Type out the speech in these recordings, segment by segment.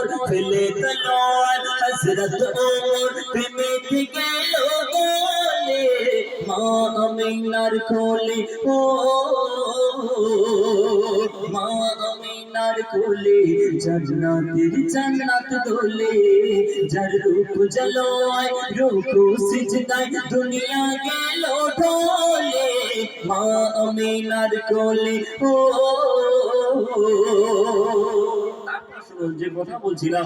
ওমর ফেলে তলোয়ার হযরত ওমর প্রেমে গেল বলে মা আমিনার কোলে ও মা আমিনার কোলে জান্নাতের জান্নাত দোলে যার রূপ জলোয় রুকু সিজদায় দুনিয়া গেল ঢলে মা আমিনার কোলে ও যে কথা বলছিলাম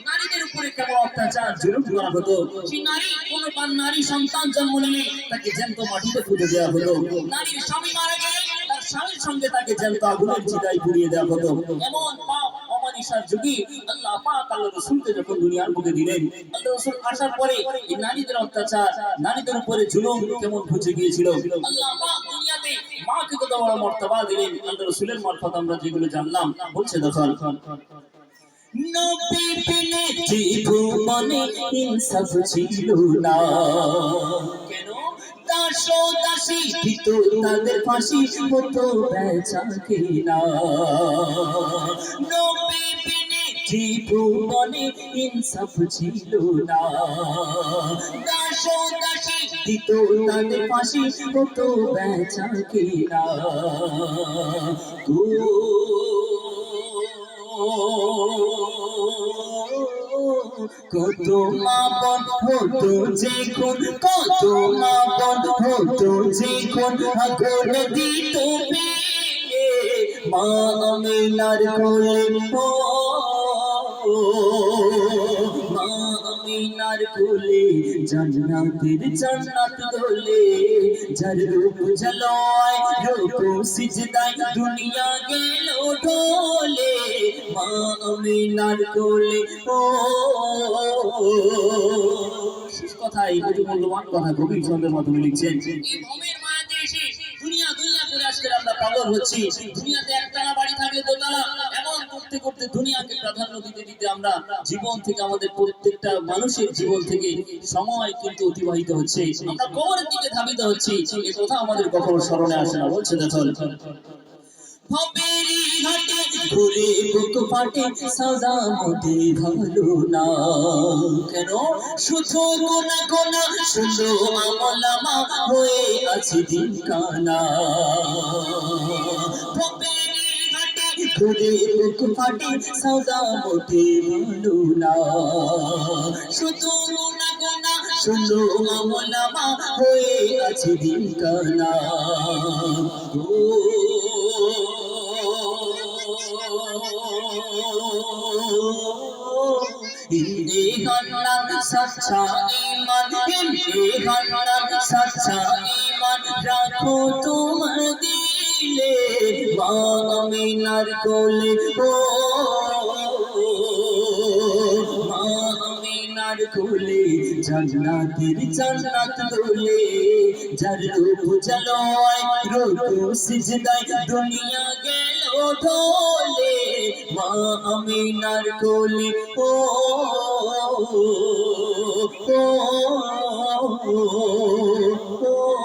নারীদের উপরে কেমন অত্যাচার জুলুম করা হতো সেই নারী কোনো নারী সন্তান জন্ম নিলে তাকে জ্যান্ত মাটিতে পুঁতে দেওয়া হতো নারীর স্বামী মারা গেলে তার স্বামীর সঙ্গে তাকে জ্যান্ত আগুনের চিতায় পুড়িয়ে দেওয়া হতো এমন পাপ অমানিসার যুগে আল্লাহ পাক আল্লাহ রাসূলকে যখন দুনিয়ার বুকে দিলেন আল্লাহ রাসূল আসার পরে এই নারীদের অত্যাচার নারীদের উপরে জুলুম কেমন ঘুচে গিয়েছিল আল্লাহ পাক দুনিয়াতে মাকে কত বড় মর্যাদা দিলেন আল্লাহ রাসূলের মারফত আমরা যেগুলো জানলাম বলছে দেখো নবী বিনে জীবনে ইনসাফ ছিল না কেন দাস দাসী দিত তাদের ফাঁসি হতো বেচা কিনা নবী বিনে জীবনে ইনসাফ ছিল না দাস দাসী দিত তাদের ফাঁসি হতো বেচা কিনা কত মা বোন হতো যে কোন কত মা বোন হতো যে কোন আগুন দিত মা আমিনার কোলে মা আমিনার কোলে জান্নাতের জান্নাত দোলে যার রূপ ঝলয় রুকু সিজদায় দুনিয়া গেল ঢলে মা আমিনার কোলে ও শেষ কথাই একটু মূল্যবান কথা গভীর ছন্দের মাধ্যমে লিখছেন এই ভবের মায়াতে এসে দুনিয়া দুনিয়া করে আজকে আমরা পাগল হচ্ছি দুনিয়াতে একতলা বাড়ি থাকলে দোতলা এমন করতে করতে দুনিয়াকে প্রাধান্য দিতে দিতে আমরা জীবন থেকে আমাদের প্রত্যেকটা মানুষের জীবন থেকে সময় কিন্তু অতিবাহিত হচ্ছে আমরা কবরের দিকে ধাবিত হচ্ছি এই কথা আমাদের কখনো স্মরণে আসে না বলছে দেখো ভবেরি ঘাটে ঘুরে বুক ফাটে সাদা মতে ভালো না কেন শুধু গোনা গোনা শুধু আমলামা হয়ে আছে দিন কানা ভবেরি ঘাটে ঘুরে বুক ফাটে সাদা মতে ভালো না শুধু গোনা গোনা শুধু আমলামা হয়ে আছে দিন কানা हिंदी गाना सच्चा ईमान हिंदी गाना सच्चा ईमान राखो तुम दिले माँ अमीनार कोले ओ माँ अमीनार कोले জান্নাতের জান্নাত দোলে যার রূপ জলোয় রুকু সিজদায় দুনিয়া গেল ঢলে মা আমিনার কোলে ও ও ও